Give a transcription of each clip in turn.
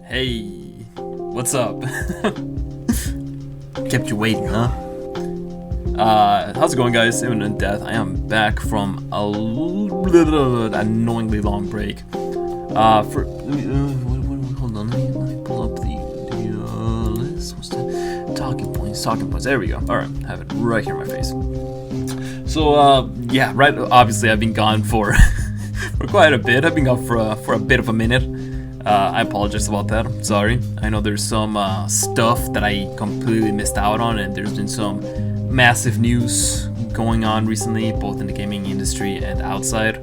Hey, what's up? Kept you waiting, huh? How's it going, guys? Imminent Death. I am back from a annoyingly long break. Hold on, let me pull up the list. What's that? Talking points. There we go. All right, have it right here in my face. So, yeah, right. Obviously, I've been gone for for quite a bit. I've been gone for a bit of a minute. I apologize about that. I'm sorry. I know there's some stuff that I completely missed out on, and there's been some massive news going on recently, both in the gaming industry and outside.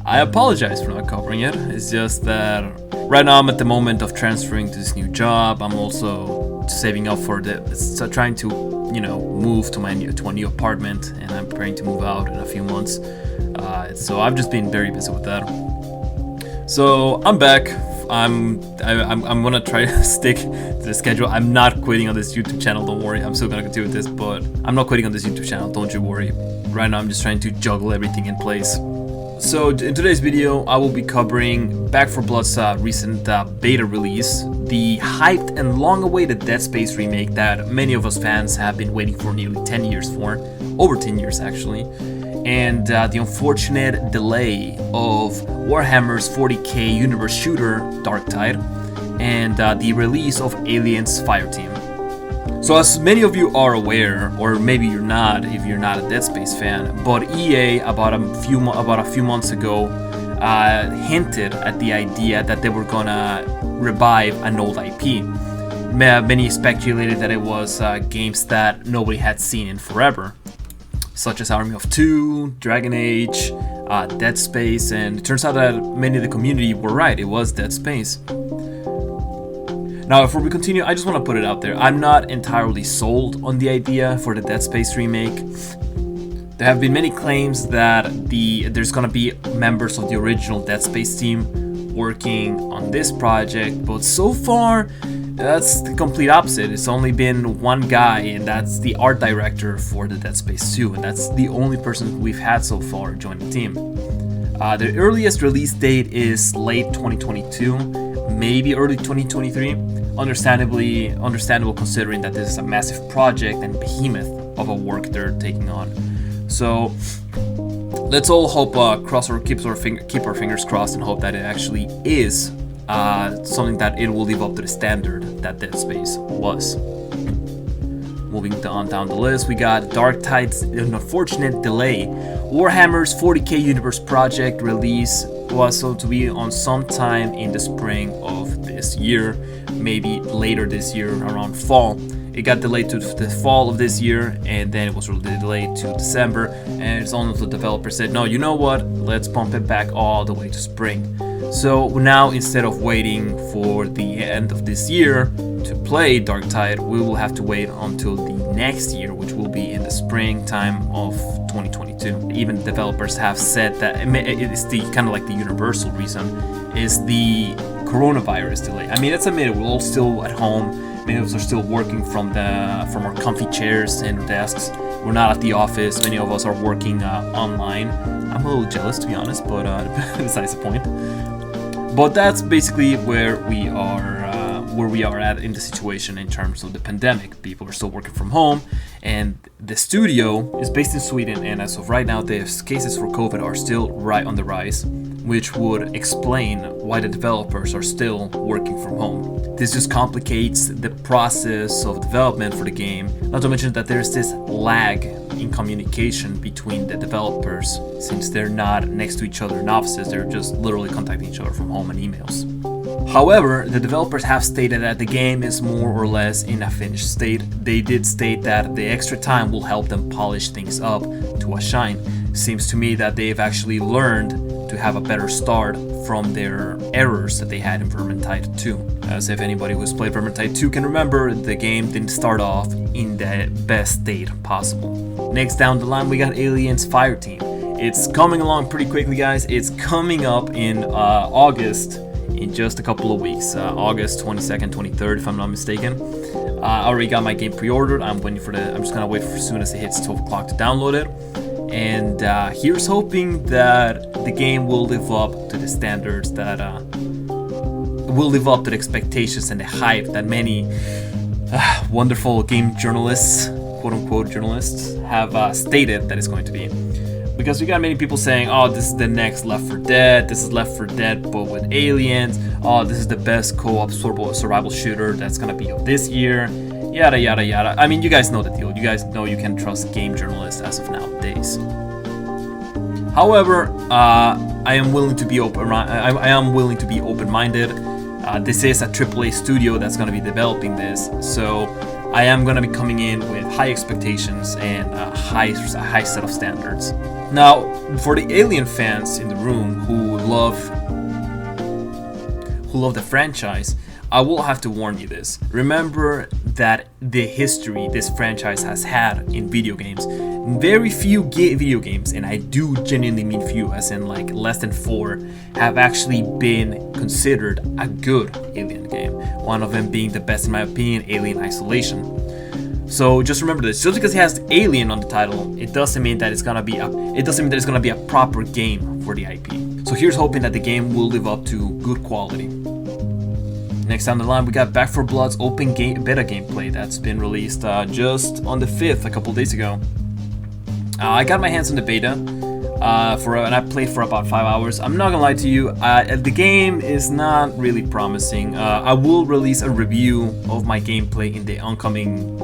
I apologize for not covering it. It's just that right now I'm at the moment of transferring to this new job. I'm also saving up for trying to, move to a new apartment, and I'm preparing to move out in a few months. So I've just been very busy with that. So I'm back. I'm gonna try to stick to the schedule. I'm not quitting on this YouTube channel. Don't worry. I'm still gonna continue with this, but I'm not quitting on this YouTube channel. Don't you worry. Right now I'm just trying to juggle everything in place. So in today's video, I will be covering Back 4 Blood's recent beta release, the hyped and long-awaited Dead Space remake that many of us fans have been waiting for nearly 10 years for, over 10 years actually, and the unfortunate delay of Warhammer's 40k universe shooter Darktide, and the release of Alien's Fireteam. So as many of you are aware, or maybe you're not if you're not a Dead Space fan, but EA about a few months ago hinted at the idea that they were gonna revive an old IP. Many speculated that it was games that nobody had seen in forever, such as Army of Two, Dragon Age, Dead Space, and it turns out that many of the community were right. It was Dead Space. Now, before we continue, I just want to put it out there. I'm not entirely sold on the idea for the Dead Space remake. There have been many claims that there's going to be members of the original Dead Space team working on this project, but so far, that's the complete opposite. It's only been one guy, and that's the art director for the Dead Space 2, and that's the only person we've had so far join the team. The earliest release date is late 2022, maybe early 2023. Understandable considering that this is a massive project and behemoth of a work they're taking on. So let's all hope, keep our fingers crossed, and hope that it actually is something that it will live up to the standard that Dead Space was. Moving down the list, we got Darktide's unfortunate delay. Warhammer's 40k universe project release was supposed to be on sometime in the spring of this year, maybe later this year, around fall. It got delayed to the fall of this year, and then it was delayed to December, and it's only the developer said, no, you know what, let's bump it back all the way to spring. So now, instead of waiting for the end of this year to play Darktide, we will have to wait until the next year, which will be in the springtime of 2022. Even developers have said that it's the kind of like the universal reason is the coronavirus delay. I mean, let's admit it, we're all still at home. Many of us are still working from our comfy chairs and desks. We're not at the office. Many of us are working online. I'm a little jealous, to be honest, but besides the point. But that's basically where we are at in the situation in terms of the pandemic. People are still working from home, and the studio is based in Sweden, and as of right now, the cases for COVID are still right on the rise, which would explain why the developers are still working from home. This just complicates the process of development for the game, not to mention that there's this lag in communication between the developers, since they're not next to each other in offices, they're just literally contacting each other from home and emails. However, the developers have stated that the game is more or less in a finished state. They did state that the extra time will help them polish things up to a shine. Seems to me that they've actually learned to have a better start from their errors that they had in Vermintide 2. As if anybody who's played Vermintide 2 can remember, the game didn't start off in the best state possible. Next down the line, we got Aliens Fireteam. It's coming along pretty quickly, guys. It's coming up in August, in just a couple of weeks. August 22nd, 23rd, if I'm not mistaken. I already got my game pre-ordered. I'm just gonna wait for as soon as it hits 12 o'clock to download it. And here's hoping that the game will live up to the standards that will live up to the expectations and the hype that many wonderful game journalists, quote-unquote journalists, have stated that it's going to be. Because we got many people saying, oh, this is the next Left 4 Dead, this is Left 4 Dead but with aliens, oh, this is the best co-op survival shooter that's gonna be of this year, yada yada yada. I mean, you guys know the deal. You guys know you can trust game journalists as of nowadays. However, I am willing to be open-minded. This is a AAA studio that's gonna be developing this, so I am gonna be coming in with high expectations and a high set of standards. Now, for the Alien fans in the room who love the franchise, I will have to warn you this. Remember that the history this franchise has had in video games, very few video games, and I do genuinely mean few, as in like less than 4, have actually been considered a good Alien game. One of them being the best in my opinion, Alien Isolation. So just remember this: just because it has Alien on the title, it doesn't mean that it's gonna be a proper game for the IP. So here's hoping that the game will live up to good quality. Next down the line, we got Back 4 Blood's open beta gameplay that's been released just on the 5th, a couple days ago. I got my hands on the beta, and I played for about 5 hours. I'm not gonna lie to you, the game is not really promising. I will release a review of my gameplay in the oncoming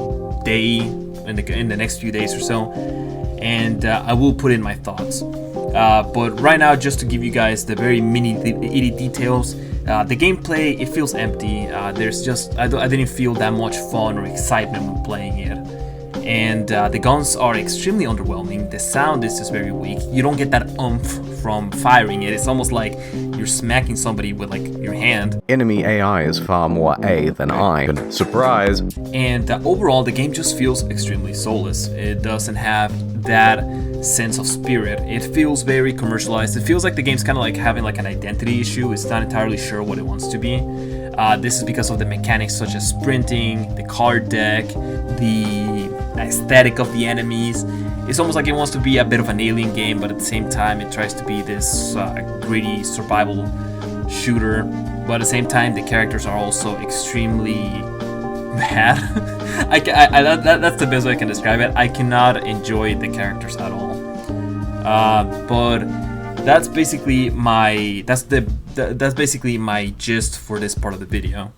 day, in the next few days or so, and I will put in my thoughts. But right now, just to give you guys the very itty details, the gameplay, it feels empty. I didn't feel that much fun or excitement when playing it. And the guns are extremely underwhelming. The sound is just very weak. You don't get that oomph from firing it. It's almost like you're smacking somebody with like your hand. Enemy AI is far more A than I. Surprise! And overall, the game just feels extremely soulless. It doesn't have that sense of spirit. It feels very commercialized. It feels like the game's kind of like having like an identity issue. It's not entirely sure what it wants to be. This is because of the mechanics such as sprinting, the card deck, the aesthetic of the enemies. It's almost like it wants to be a bit of an Alien game, but at the same time it tries to be this gritty survival shooter. But at the same time, the characters are also extremely bad. That's the best way I can describe it. I cannot enjoy the characters at all. But that's basically my gist for this part of the video.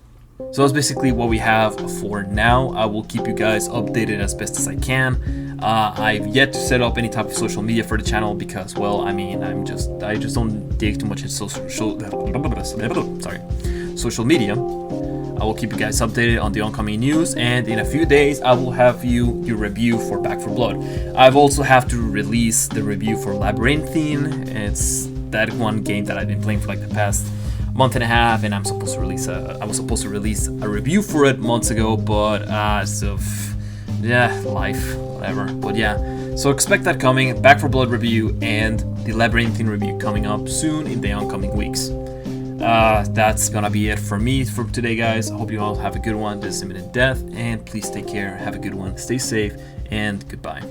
So that's basically what we have for now. I will keep you guys updated as best as I can. I've yet to set up any type of social media for the channel because, well, I mean, I just don't dig too much in social media. I will keep you guys updated on the oncoming news, and in a few days I will have your review for Back 4 Blood. I've also have to release the review for Labyrinthine. It's that one game that I've been playing for like the past month and a half, and I was supposed to release a review for it months ago, but life, whatever. But yeah, so expect that coming. Back 4 Blood review and the Labyrinthine review coming up soon in the oncoming weeks. That's gonna be it for me for today, guys. I hope you all have a good one. This is Imminent Death, and please take care, have a good one, stay safe, and goodbye.